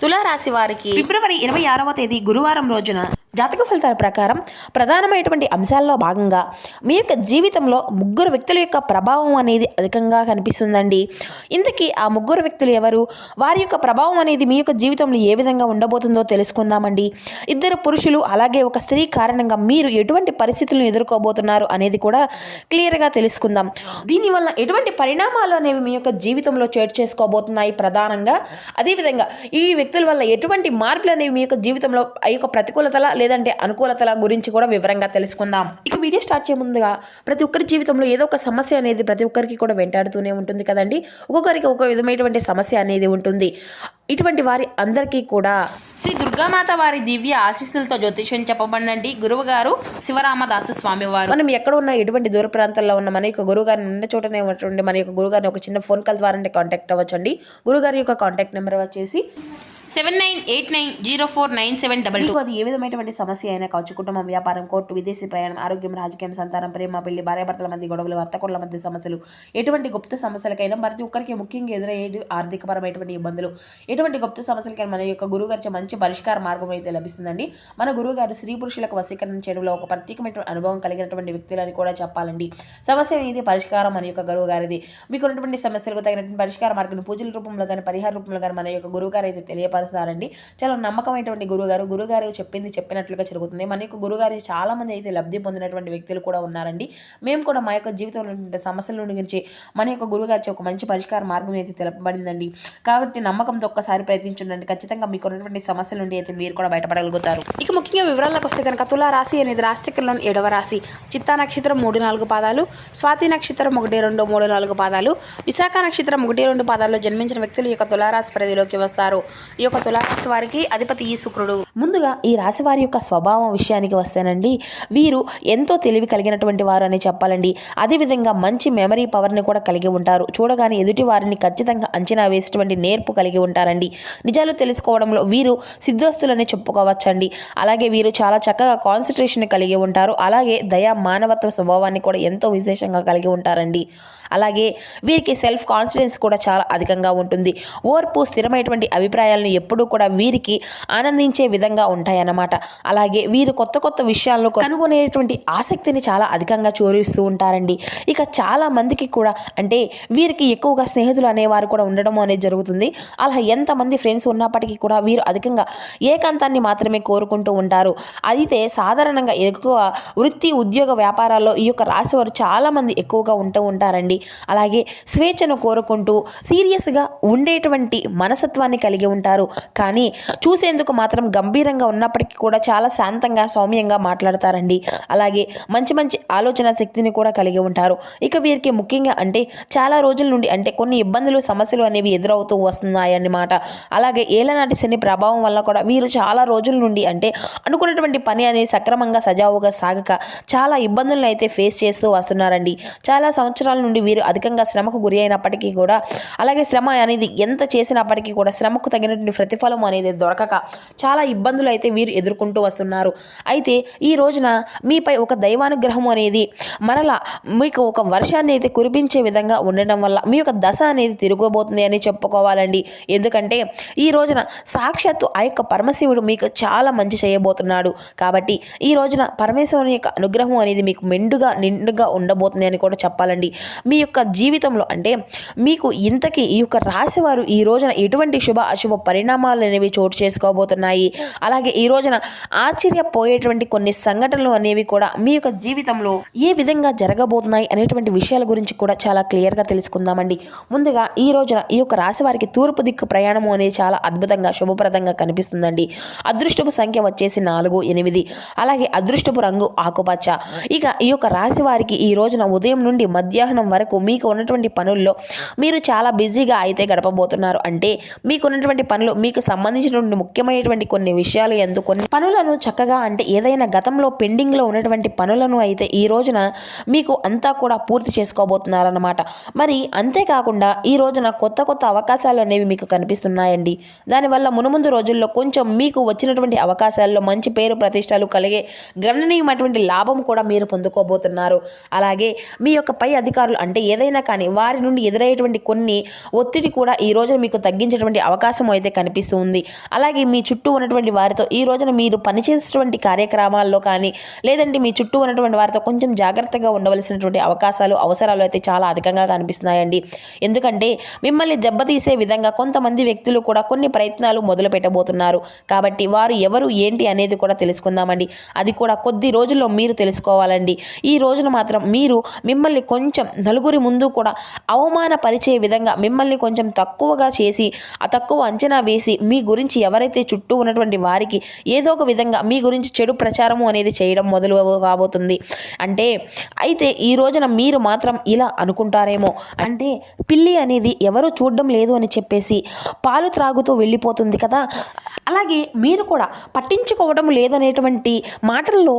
తులారాశి వారికి ఫిబ్రవరి 26వ తేదీ గురువారం రోజున జాతక ఫలితాల ప్రకారం ప్రధానమైనటువంటి అంశాల్లో భాగంగా మీ యొక్క జీవితంలో ముగ్గురు వ్యక్తుల యొక్క ప్రభావం అనేది అధికంగా కనిపిస్తుందండి. ఇంతకీ ఆ ముగ్గురు వ్యక్తులు ఎవరు, వారి యొక్క ప్రభావం అనేది మీ యొక్క జీవితంలో ఏ విధంగా ఉండబోతుందో తెలుసుకుందామండి. ఇద్దరు పురుషులు అలాగే ఒక స్త్రీ కారణంగా మీరు ఎటువంటి పరిస్థితులను ఎదుర్కోబోతున్నారు అనేది కూడా క్లియర్గా తెలుసుకుందాం. దీనివల్ల ఎటువంటి పరిణామాలు అనేవి మీ యొక్క జీవితంలో చోటు చేసుకోబోతున్నాయి ప్రధానంగా. అదేవిధంగా ఈ వ్యక్తుల వల్ల ఎటువంటి మార్పులు అనేవి మీ యొక్క జీవితంలో ఆ యొక్క ప్రతికూలతల లేదంటే అనుకూలతల గురించి కూడా వివరంగా తెలుసుకుందాం. ఇక వీడియో స్టార్ట్ చేయ ముందుగా ప్రతి ఒక్కరి జీవితంలో ఏదో ఒక సమస్య అనేది ప్రతి ఒక్కరికి కూడా వెంటాడుతూనే ఉంటుంది కదండి. ఒక్కొక్కరికి ఒక విధమైనటువంటి సమస్య అనేది ఉంటుంది. ఇటువంటి వారి అందరికీ కూడా శ్రీ దుర్గామాత వారి దివ్య ఆశీస్సులతో జ్యోతిష్యం చెప్పబడినండి గురువు గారు శివరామదాసు స్వామి వారు. మనం ఎక్కడ ఉన్న ఎటువంటి దూర ప్రాంతాల్లో ఉన్న మన యొక్క గురువు గారిని ఉన్న చోటనే ఉన్నటువంటి మన యొక్క గురుగారిని ఒక చిన్న ఫోన్ కాల్ ద్వారా కాంటాక్ట్ అవ్వచ్చండి. గురుగారి యొక్క కాంటాక్ట్ నెంబర్ వచ్చేసి 7989049722. అది ఏ విధమైనటువంటి సమస్య అయినా కావచ్చు, కుటుంబం, వ్యాపారం, కోర్టు, విదేశీ ప్రయాణం, ఆరోగ్యం, రాజకీయం, సంతానం, ప్రేమ, పెళ్లి, భార్యాభర్తల మధ్య గొడవలు, వర్తకుల మధ్య సమస్యలు, ఎటువంటి గుప్త సమస్యలకైనా ప్రతి ఒక్కరికి ముఖ్యంగా ఎదురయ్యేది ఆర్థికపరమైనటువంటి ఇబ్బందులు, ఎటువంటి గుప్త సమస్యలకైనా మన యొక్క గురువు గారి మంచి పరిష్కార మార్గం అయితే లభిస్తుందండి. మన గురువు గారు స్త్రీ పురుషులకు వశీకరణ చేయడంలో ఒక ప్రత్యేకమైన అనుభవం కలిగినటువంటి వ్యక్తులని కూడా చెప్పాలండి. సమస్య అనేది పరిష్కారం మన యొక్క గురువు గారిది. మీకు ఉన్నటువంటి సమస్యలకు తగినటువంటి పరిష్కార మార్గం పూజల రూపంలో కానీ పరిహార రూపంలో కానీ మన యొక్క గురువు గారు అయితే తెలియపరుస్తారండి. చాలా నమ్మకమైనటువంటి గురుగారు చెప్పింది చెప్పినట్లుగా జరుగుతుంది. మన యొక్క గురుగారు చాలా మంది అయితే లబ్ధి పొందినటువంటి వ్యక్తులు కూడా ఉన్నారండి. మేము కూడా మా యొక్క జీవితంలో ఉన్నటువంటి సమస్యల గురించి మన యొక్క గురుగారి ఒక మంచి పరిష్కార మార్గం అయితే తెలపబడిందండి. కాబట్టి నమ్మకంతో ఒక్కసారి ప్రయత్నించండి. ఖచ్చితంగా మీకు ఉన్నటువంటి సమస్యల నుండి అయితే మీరు కూడా బయటపడగలుగుతారు. ఇక ముఖ్యంగా వివరాలకు వస్తే కనుక తులారాశి అనేది రాశిచక్రంలోని 7వ రాశి. చిత్తా నక్షత్రం 3-4 పాదాలు, స్వాతి నక్షత్రం 1-2-3-4 పాదాలు, విశాఖ నక్షత్రం 1-2 పాదాల్లో జన్మించిన వ్యక్తులు ఈ యొక్క తులారాశి పరిధిలోకి వస్తారు. ఈ యొక్క తులారాశి వారికి అధిపతి ఈ శుక్రుడు. ముందుగా ఈ రాశి వారి యొక్క స్వభావం విషయానికి వస్తేనండి, వీరు ఎంతో తెలివి కలిగినటువంటి వారు అని చెప్పాలండి. అదేవిధంగా మంచి మెమరీ పవర్ని కూడా కలిగి ఉంటారు. చూడగానే ఎదుటి వారిని ఖచ్చితంగా అంచనా వేసేటువంటి నేర్పు కలిగి ఉంటారండి. నిజాలు తెలుసుకోవడంలో వీరు సిద్ధస్తులని చెప్పుకోవచ్చండి. అలాగే వీరు చాలా చక్కగా కాన్సన్ట్రేషన్ కలిగి ఉంటారు. అలాగే దయా మానవత్వ స్వభావాన్ని కూడా ఎంతో విశేషంగా కలిగి ఉంటారండి. అలాగే వీరికి సెల్ఫ్ కాన్ఫిడెన్స్ కూడా చాలా అధికంగా ఉంటుంది. ఓర్పు, స్థిరమైనటువంటి అభిప్రాయాలను ఎప్పుడూ కూడా వీరికి ఆనందించే విధంగా ఉంటాయన్నమాట. అలాగే వీరు కొత్త కొత్త విషయాలను కనుగొనేటువంటి ఆసక్తిని చాలా అధికంగా చూపిస్తూ ఉంటారండి. ఇక చాలా మందికి కూడా అంటే వీరికి ఎక్కువగా స్నేహితులు అనేవారు కూడా ఉండడం అనేది జరుగుతుంది. అలా ఎంతమంది ఫ్రెండ్స్ ఉన్నప్పటికీ కూడా వీరు అధికంగా ఏకాంతాన్ని మాత్రమే కోరుకుంటూ ఉంటారు. అయితే సాధారణంగా ఎక్కువ వృత్తి, ఉద్యోగ, వ్యాపారాల్లో ఈ యొక్క రాశి వారు చాలా మంది ఎక్కువగా ఉంటూ ఉంటారండి. అలాగే స్వేచ్ఛను కోరుకుంటూ సీరియస్గా ఉండేటువంటి మనసత్వాన్ని కలిగి ఉంటారు. కానీ చూసేందుకు మాత్రం గంభీరంగా ఉన్నప్పటికీ కూడా చాలా శాంతంగా, సౌమ్యంగా మాట్లాడతారండి. అలాగే మంచి మంచి ఆలోచన శక్తిని కూడా కలిగి ఉంటారు. ఇక వీరికి ముఖ్యంగా అంటే చాలా రోజుల నుండి అంటే కొన్ని ఇబ్బందులు, సమస్యలు అనేవి ఎదురవుతూ వస్తున్నాయన్నమాట. అలాగే ఏలనాటి శని ప్రభావం వల్ల కూడా వీరు చాలా రోజుల నుండి అంటే అనుకున్నటువంటి పని అనేది సక్రమంగా సజావుగా సాగక చాలా ఇబ్బందులను అయితే ఫేస్ చేస్తూ వస్తున్నారండి. చాలా సంవత్సరాల నుండి వీరు అధికంగా శ్రమకు గురి అయినప్పటికీ కూడా అలాగే శ్రమ అనేది ఎంత చేసినప్పటికీ కూడా శ్రమకు తగినటువంటి ప్రతిఫలం అనేది దొరకక చాలా ఇబ్బందులు అయితే వీరు ఎదుర్కొంటూ వస్తున్నారు. అయితే ఈ రోజున మీపై ఒక దైవానుగ్రహం అనేది మరలా మీకు ఒక వర్షాన్ని అయితే కురిపించే విధంగా ఉండడం వల్ల మీ యొక్క దశ అనేది తిరగబోతుంది అని చెప్పుకోవాలండి. ఎందుకంటే ఈ రోజున సాక్షాత్తు ఆ యొక్క పరమశివుడు మీకు చాలా మంచి చేయబోతున్నాడు. కాబట్టి ఈ రోజున పరమేశ్వరుని యొక్క అనుగ్రహం అనేది మీకు నిండుగా ఉండబోతుంది అని కూడా చెప్పాలండి. మీ యొక్క జీవితంలో అంటే మీకు ఇంతకీ ఈ యొక్క రాశి వారు ఈ రోజున ఎటువంటి శుభ అశుభ పరిణామాలు అనేవి చోటు చేసుకోబోతున్నాయి. అలాగే ఈ రోజున ఆశ్చర్యపోయేటువంటి కొన్ని సంఘటనలు అనేవి కూడా మీ యొక్క జీవితంలో ఏ విధంగా జరగబోతున్నాయి అనేటువంటి విషయాల గురించి కూడా చాలా క్లియర్గా తెలుసుకుందామండి. ముందుగా ఈ రోజున ఈ యొక్క రాశి వారికి తూర్పు దిక్కు ప్రయాణము అనేది చాలా అద్భుతంగా శుభప్రదంగా కనిపిస్తుందండి. అదృష్టపు సంఖ్య వచ్చేసి 4, 8. అలాగే అదృష్టపు రంగు ఆకుపచ్చ. ఇక ఈ యొక్క రాశి వారికి ఈ రోజున ఉదయం నుండి మధ్యాహ్నం వరకు మీకు ఉన్నటువంటి పనుల్లో మీరు చాలా బిజీగా అయితే గడపబోతున్నారు. అంటే మీకు ఉన్నటువంటి పనులు మీకు సంబంధించినటువంటి ముఖ్యమైనటువంటి కొన్ని విషయాలు కొన్ని పనులను చక్కగా అంటే ఏదైనా గతంలో పెండింగ్లో ఉన్నటువంటి పనులను అయితే ఈ రోజున మీకు అంతా కూడా పూర్తి చేసుకోబోతున్నారన్నమాట. మరి అంతేకాకుండా ఈ రోజున కొత్త అవకాశాలు అనేవి మీకు కనిపిస్తున్నాయండి. దానివల్ల మునుముందు రోజుల్లో కొంచెం మీకు వచ్చినటువంటి అవకాశాల్లో మంచి పేరు ప్రతిష్టలు కలిగే గణనీయమైనటువంటి లాభం కూడా మీరు పొందుకోబోతున్నారు. అలాగే మీ యొక్క పై అధికారులు అంటే ఏదైనా కానీ వారి నుండి ఎదురయ్యేటువంటి కొన్ని ఒత్తిడి కూడా ఈ రోజున మీకు తగ్గించేటువంటి అవకాశం అయితే కనిపిస్తూ ఉంది. అలాగే మీ చుట్టూ ఉన్నటువంటి వారితో ఈ రోజున మీరు పనిచేసేటువంటి కార్యక్రమాల్లో కానీ లేదంటే మీ చుట్టూ ఉన్నటువంటి వారితో కొంచెం జాగ్రత్తగా ఉండవలసినటువంటి అవసరాలు అయితే చాలా అధికంగా కనిపిస్తున్నాయండి. ఎందుకంటే మిమ్మల్ని దెబ్బతీసే విధంగా కొంతమంది వ్యక్తులు కూడా కొన్ని ప్రయత్నాలు మొదలు పెట్టబోతున్నారు. కాబట్టి వారు ఎవరు ఏంటి అనేది కూడా తెలుసుకుందామండి. అది కూడా కొద్ది రోజుల్లో మీరు తెలుసుకోవాలండి. ఈ రోజున మాత్రం మిమ్మల్ని కొంచెం నలుగురి ముందు కూడా అవమానపరిచే విధంగా మిమ్మల్ని కొంచెం తక్కువగా చేసి తక్కువ అంచనా వేసి మీ గురించి ఎవరైతే చుట్టూ ఉన్నటువంటి వారికి ఏదో ఒక విధంగా మీ గురించి చెడు ప్రచారము అనేది చేయడం మొదలు కాబోతుంది. అయితే ఈ రోజున మీరు మాత్రం ఇలా అనుకుంటారేమో, అంటే పిల్లి అనేది ఎవరు చూడడం లేదు అని చెప్పేసి పాలు త్రాగుతూ వెళ్ళిపోతుంది కదా, అలాగే మీరు కూడా పట్టించుకోవడం లేదనేటువంటి మాటల్లో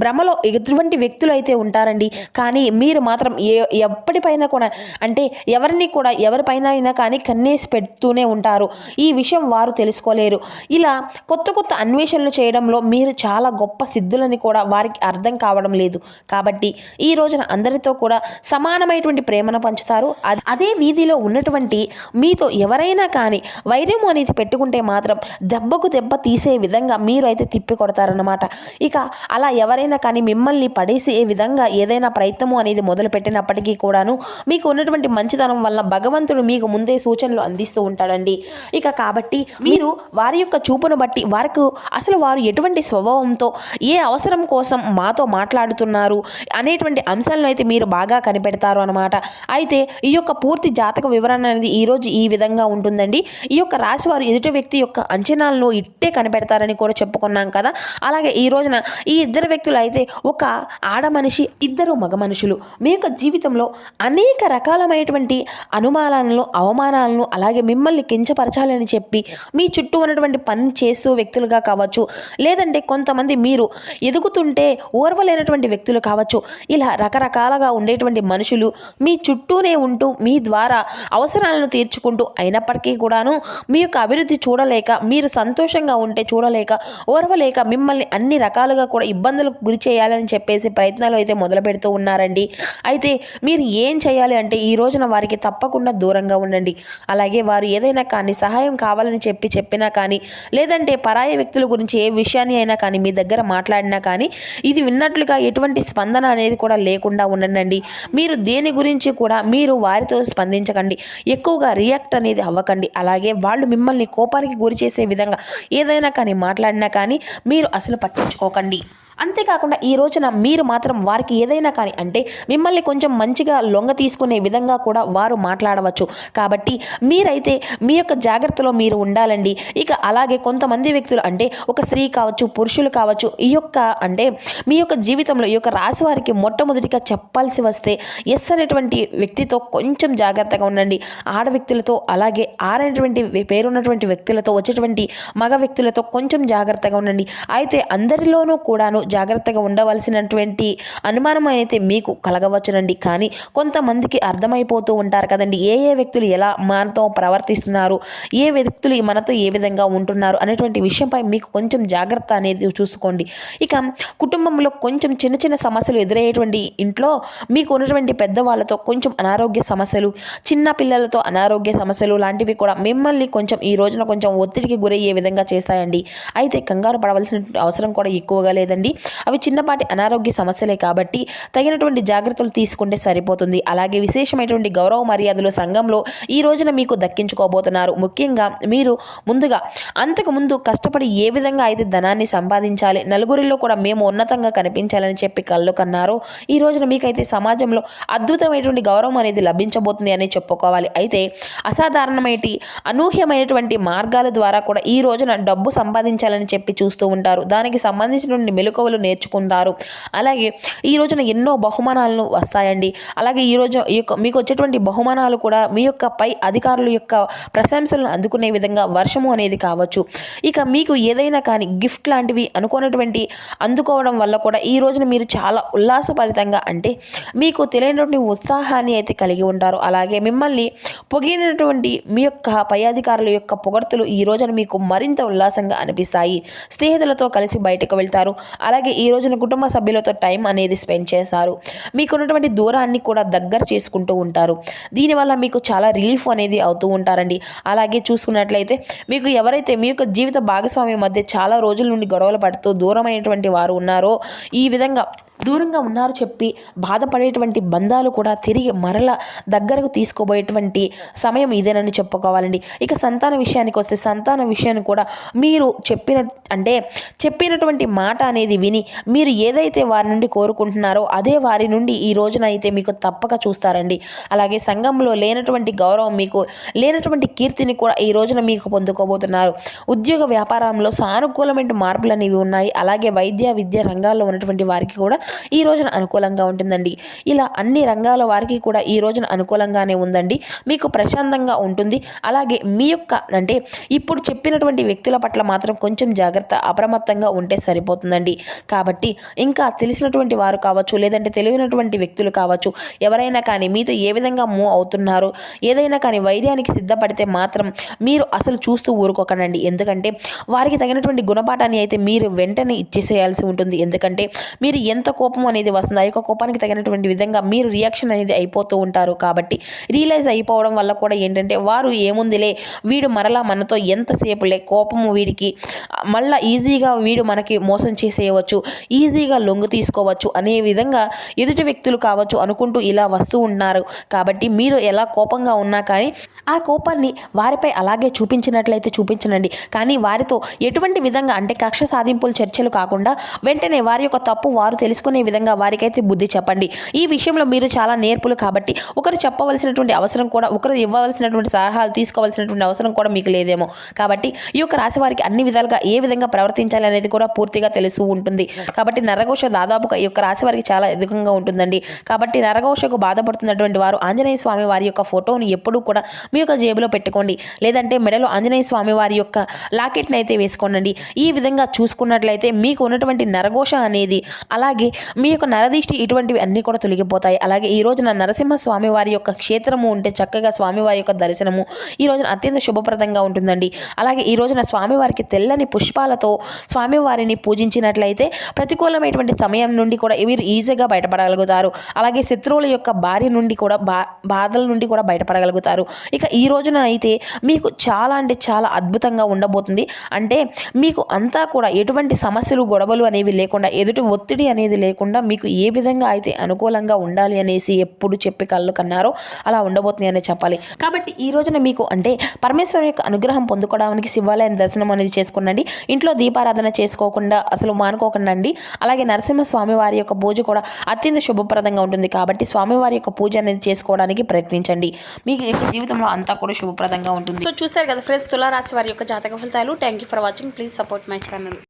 భ్రమలో ఎటువంటి వ్యక్తులు అయితే ఉంటారండి. కానీ మీరు మాత్రం ఎప్పటిపైనా కూడా అంటే ఎవరిపైన అయినా కానీ కన్నేసి పెడుతూనే ఉంటారు. ఈ విషయం వారు తెలుసుకోలేరు. ఇలా కొత్త అన్వేషణలు చేయడంలో మీరు చాలా గొప్ప సిద్ధులని కూడా వారికి అర్థం కావడం లేదు. కాబట్టి ఈ రోజున అందరితో కూడా సమానమైనటువంటి ప్రేమను పంచుతారు. అదే వీధిలో ఉన్నటువంటి మీతో ఎవరైనా కానీ వైర్యం అనేది పెట్టుకుంటే మాత్రం దెబ్బకు దెబ్బ తీసే విధంగా మీరు అయితే తిప్పి కొడతారన్నమాట. ఇక అలా ఎవరైనా కానీ మిమ్మల్ని పడేసే విధంగా ఏదైనా ప్రయత్నము అనేది మొదలు పెట్టినప్పటికీ కూడాను మీకు ఉన్నటువంటి మంచితనం వల్ల భగవంతుడు మీకు ముందే సూచనలు అందిస్తూ ఉంటాడండి. ఇక కాబట్టి మీరు వారి యొక్క చూపును బట్టి వారు ఎటువంటి స్వభావంతో ఏ అవసరం కోసం మాతో మాట్లాడుతున్నారు అనేటువంటి అంశాలను అయితే మీరు బాగా కనిపెడతారు అనమాట. అయితే ఈ యొక్క పూర్తి జాతక వివరణ అనేది ఈరోజు ఈ విధంగా ఉంటుందండి. ఈ యొక్క రాశి వారు ఎదుటి వ్యక్తి యొక్క అంచనాలను ఇట్టే కనిపెడతారని కూడా చెప్పుకున్నాం కదా. అలాగే ఈ రోజున ఈ ఇద్దరు వ్యక్తులు అయితే ఒక ఆడ మనిషి, ఇద్దరు మగ మనుషులు మీ యొక్క జీవితంలో అనేక రకాలమైనటువంటి అనుమానాలను, అవమానాలను, అలాగే మిమ్మల్ని కించపరచాలని చెప్పి మీ చుట్టూ ఉన్నటువంటి పని చేస్తూ వ్యక్తులుగా కావచ్చు, లేదంటే కొంతమంది మీరు ఎదుగుతుంటే ఓర్వలేనటువంటి వ్యక్తులు కావచ్చు, ఇలా రకరకాలుగా ఉండేటువంటి మనుషులు మీ చుట్టూనే ఉంటూ మీ ద్వారా అవసరాలను తీర్చుకుంటూ అయినప్పటికీ కూడాను మీ యొక్క అభివృద్ధి చూడలేక, మీరు సంతోషంగా ఉంటే చూడలేక, ఓర్వలేక మిమ్మల్ని అన్ని రకాలుగా కూడా ఇబ్బందులకు గురి చేయాలని చెప్పేసి ప్రయత్నాలు అయితే మొదలు పెడుతూ ఉన్నారండి. అయితే మీరు ఏం చేయాలి అంటే ఈ రోజున వారికి తప్పకుండా దూరంగా ఉండండి. అలాగే వారు ఏదైనా కానీ సహాయం కావాలని చెప్పినా కానీ లేదంటే పరాయి వ్యక్తుల గురించి ఏ విషయాన్ని అయినా కానీ మీ దగ్గర మాట్లాడినా కానీ ఇది విన్నట్లుగా ఎటువంటి స్పందన అనేది కూడా లేకుండా ఉండండి. మీరు దేని గురించి కూడా మీరు వారితో స్పందించకండి, ఎక్కువగా రియాక్ట్ అనేది అవ్వకండి. అలాగే వాళ్ళు మిమ్మల్ని కోపానికి గురి చేసే విధంగా ఏదైనా కానీ మాట్లాడినా కానీ మీరు అసలు పట్టించుకోకండి. అంతేకాకుండా ఈ రోజున మీరు మాత్రం వారికి ఏదైనా కానీ అంటే మిమ్మల్ని కొంచెం మంచిగా లొంగ తీసుకునే విధంగా కూడా వారు మాట్లాడవచ్చు. కాబట్టి మీరైతే మీ యొక్క జాగ్రత్తలో మీరు ఉండాలండి. ఇక అలాగే కొంతమంది వ్యక్తులు అంటే ఒక స్త్రీ కావచ్చు, పురుషులు కావచ్చు, మీ యొక్క జీవితంలో ఈ యొక్క రాశి వారికి మొట్టమొదటిగా చెప్పాల్సి వస్తే ఎస్ అనేటువంటి వ్యక్తితో కొంచెం జాగ్రత్తగా ఉండండి. ఆడ వ్యక్తులతో అలాగే ఆరనేటువంటి పేరున్నటువంటి వ్యక్తులతో వచ్చేటువంటి మగ వ్యక్తులతో కొంచెం జాగ్రత్తగా ఉండండి. అయితే అందరిలోనూ కూడాను జాగ్రత్తగా ఉండవలసినటువంటి అనుమానం అయితే మీకు కలగవచ్చునండి. కానీ కొంతమందికి అర్థమైపోతూ ఉంటారు కదండి, ఏ వ్యక్తులు ఎలా మనతో ప్రవర్తిస్తున్నారు, ఏ వ్యక్తులు మనతో ఏ విధంగా ఉంటున్నారు అనేటువంటి విషయంపై మీకు కొంచెం జాగ్రత్త అనేది చూసుకోండి. ఇక కుటుంబంలో కొంచెం చిన్న సమస్యలు ఎదురయ్యేటువంటి ఇంట్లో మీకు ఉన్నటువంటి పెద్దవాళ్ళతో కొంచెం అనారోగ్య సమస్యలు, చిన్న పిల్లలతో అనారోగ్య సమస్యలు లాంటివి కూడా మిమ్మల్ని కొంచెం ఈ రోజున కొంచెం ఒత్తిడికి గురయ్యే విధంగా చేస్తాయండి. అయితే కంగారు పడవలసిన అవసరం కూడా ఎక్కువగా లేదండి. అవి చిన్నపాటి అనారోగ్య సమస్యలే కాబట్టి తగినటువంటి జాగ్రత్తలు తీసుకుంటే సరిపోతుంది. అలాగే విశేషమైనటువంటి గౌరవ మర్యాదలు సంఘంలో ఈ రోజున మీకు దక్కించుకోబోతున్నారు. ముఖ్యంగా మీరు ముందుగా అంతకుముందు కష్టపడి ఏ విధంగా అయితే ధనాన్ని సంపాదించాలి, నలుగురిలో కూడా మేము ఉన్నతంగా కనిపించాలని చెప్పి కళ్ళు కన్నారో ఈ రోజున మీకైతే సమాజంలో అద్భుతమైనటువంటి గౌరవం అనేది లభించబోతుంది అని చెప్పుకోవాలి. అయితే అసాధారణమైన అనూహ్యమైనటువంటి మార్గాల ద్వారా కూడా ఈ రోజున డబ్బు సంపాదించాలని చెప్పి చూస్తూ ఉంటారు. దానికి సంబంధించినటువంటి మెలకువలు నేర్చుకుంటారు. అలాగే ఈ రోజున ఎన్నో బహుమానాలను వస్తాయండి. అలాగే ఈరోజు మీకు వచ్చేటువంటి బహుమానాలు కూడా మీ యొక్క పై అధికారుల యొక్క ప్రశంసలను అందుకునే విధంగా వర్షము అనేది కావచ్చు. ఇక మీకు ఏదైనా కానీ గిఫ్ట్ లాంటివి అందుకోవడం వల్ల కూడా ఈ రోజున మీరు చాలా ఉల్లాసభరితంగా అంటే మీకు తెలియనటువంటి ఉత్సాహాన్ని అయితే కలిగి ఉంటారు. అలాగే మిమ్మల్ని పొగిడినటువంటి మీ యొక్క పై అధికారుల యొక్క పొగడ్తలు ఈ రోజున మీకు మరింత ఉల్లాసంగా అనిపిస్తాయి. స్నేహితులతో కలిసి బయటకు వెళ్తారు. అలాగే ఈ రోజున కుటుంబ సభ్యులతో టైం అనేది స్పెండ్ చేస్తారు. మీకున్నటువంటి దూరాన్ని కూడా దగ్గర చేసుకుంటూ ఉంటారు. దీనివల్ల మీకు చాలా రిలీఫ్ అనేది అవుతూ ఉంటారండి. అలాగే చూసుకున్నట్లయితే మీకు ఎవరైతే మీ యొక్క జీవిత భాగస్వామి మధ్య చాలా రోజుల నుండి గొడవలు పడుతూ దూరమైనటువంటి వారు ఉన్నారో, ఈ విధంగా దూరంగా ఉన్నారు చెప్పి బాధపడేటువంటి బంధాలు కూడా తిరిగి మరల దగ్గరకు తీసుకోబోయేటువంటి సమయం ఇదేనని చెప్పుకోవాలండి. ఇక సంతాన విషయానికి వస్తే సంతాన విషయాన్ని కూడా మీరు చెప్పినటువంటి మాట అనేది విని మీరు ఏదైతే వారి నుండి కోరుకుంటున్నారో అదే వారి నుండి ఈ రోజున అయితే మీకు తప్పక చూస్తారండి. అలాగే సంఘంలో లేనటువంటి గౌరవం, మీకు లేనటువంటి కీర్తిని కూడా ఈ రోజున మీకు పొందుకోబోతున్నారు. ఉద్యోగ వ్యాపారంలో సానుకూలమైన మార్పులు అనేవి ఉన్నాయి. అలాగే వైద్య విద్య రంగాల్లో ఉన్నటువంటి వారికి కూడా ఈ రోజున అనుకూలంగా ఉంటుందండి. ఇలా అన్ని రంగాల వారికి కూడా ఈ రోజున అనుకూలంగానే ఉందండి. మీకు ప్రశాంతంగా ఉంటుంది. అలాగే మీ యొక్క ఇప్పుడు చెప్పినటువంటి వ్యక్తుల పట్ల మాత్రం కొంచెం జాగ్రత్త, అప్రమత్తంగా ఉంటే సరిపోతుందండి. కాబట్టి ఇంకా తెలిసినటువంటి వారు కావచ్చు, లేదంటే తెలియనటువంటి వ్యక్తులు కావచ్చు, ఎవరైనా కానీ మీతో ఏ విధంగా మూవ్ అవుతున్నారు, ఏదైనా కానీ వైద్యానికి సిద్ధపడితే మాత్రం మీరు అసలు చూస్తూ ఊరుకోకండి. ఎందుకంటే వారికి తగినటువంటి గుణపాఠాన్ని అయితే మీరు వెంటనే ఇచ్చేసేయాల్సి ఉంటుంది. ఎందుకంటే మీరు ఎంత కోపం అనేది వస్తుంది, ఆ యొక్క కోపానికి తగినటువంటి విధంగా మీరు రియాక్షన్ అనేది అయిపోతూ ఉంటారు. కాబట్టి రియలైజ్ అయిపోవడం వల్ల కూడా ఏంటంటే వారు ఏముందిలే, వీడు మరలా మనతో ఎంతసేపులే, కోపము వీడికి మళ్ళీ ఈజీగా వీడు మనకి మోసం చేసేయవచ్చు, ఈజీగా లొంగు తీసుకోవచ్చు అనే విధంగా ఎదుటి వ్యక్తులు కావచ్చు అనుకుంటూ ఇలా వస్తూ ఉన్నారు. కాబట్టి మీరు ఎలా కోపంగా ఉన్నా కానీ ఆ కోపాన్ని వారిపై అలాగే చూపించనండి. కానీ వారితో ఎటువంటి విధంగా కక్ష సాధింపులు చర్చలు కాకుండా వెంటనే వారి యొక్క తప్పు వారు తెలుసుకునే విధంగా వారికైతే బుద్ధి చెప్పండి. ఈ విషయంలో మీరు చాలా నేర్పులు కాబట్టి ఒకరు చెప్పవలసినటువంటి అవసరం కూడా, ఒకరు ఇవ్వవలసినటువంటి సలహాలు తీసుకోవాల్సినటువంటి అవసరం కూడా మీకు లేదేమో. కాబట్టి ఈ యొక్క రాశి వారికి అన్ని విధాలుగా ఏ విధంగా ప్రవర్తించాలి అనేది కూడా పూర్తిగా తెలుసు ఉంటుంది. కాబట్టి నరఘోష దాదాపుగా ఈ యొక్క రాశి వారికి చాలా అధికంగా ఉంటుందండి. కాబట్టి నరఘోషకు బాధపడుతున్నటువంటి వారు ఆంజనేయ స్వామి వారి యొక్క ఫోటోని ఎప్పుడూ కూడా మీ యొక్క జేబులో పెట్టుకోండి. లేదంటే మెడలో ఆంజనేయ స్వామి వారి యొక్క లాకెట్ని అయితే వేసుకోండి. ఈ విధంగా చూసుకున్నట్లయితే మీకు ఉన్నటువంటి నరఘోష అనేది, అలాగే మీ యొక్క నరదిష్టి, ఇటువంటివి అన్నీ కూడా తొలగిపోతాయి. అలాగే ఈ రోజున నరసింహ స్వామి వారి యొక్క క్షేత్రము ఉంటే చక్కగా స్వామివారి యొక్క దర్శనము ఈ రోజున అత్యంత శుభప్రదంగా ఉంటుందండి. అలాగే ఈ రోజున స్వామివారికి తెల్లని పుష్పాలతో స్వామివారిని పూజించినట్లయితే ప్రతికూలమైనటువంటి సమయం నుండి కూడా వీరు ఈజీగా బయటపడగలుగుతారు. అలాగే శత్రువుల యొక్క బారి నుండి కూడా బాధల నుండి కూడా బయటపడగలుగుతారు. ఇక ఈ రోజున అయితే మీకు చాలా చాలా అద్భుతంగా ఉండబోతుంది. మీకు అంతా కూడా ఎటువంటి సమస్యలు, గొడవలు అనేవి లేకుండా, ఎదుటి ఒత్తిడి అనేది లేకుండా మీకు ఏ విధంగా అయితే అనుకూలంగా ఉండాలి అనేసి ఎప్పుడు చెప్పి కళ్ళు కన్నారో అలా ఉండబోతుంది అనే చెప్పాలి. కాబట్టి ఈ రోజున మీకు పరమేశ్వరు యొక్క అనుగ్రహం పొందుకోవడానికి శివాలయం దర్శనం అనేది చేసుకోండి. ఇంట్లో దీపారాధన చేసుకోకుండా అసలు మానుకోకుండా అండి. అలాగే నరసింహ స్వామి వారి యొక్క పూజ కూడా అత్యంత శుభప్రదంగా ఉంటుంది. కాబట్టి స్వామివారి యొక్క పూజ అనేది చేసుకోవడానికి ప్రయత్నించండి. మీకు జీవితంలో అంతా కూడా శుభప్రదంగా ఉంటుంది. సో చూస్తారు కదా ఫ్రెండ్స్, తులారాశి వారి యొక్క జాతక ఫలితాలు. Thank you for watching. Please support my channel.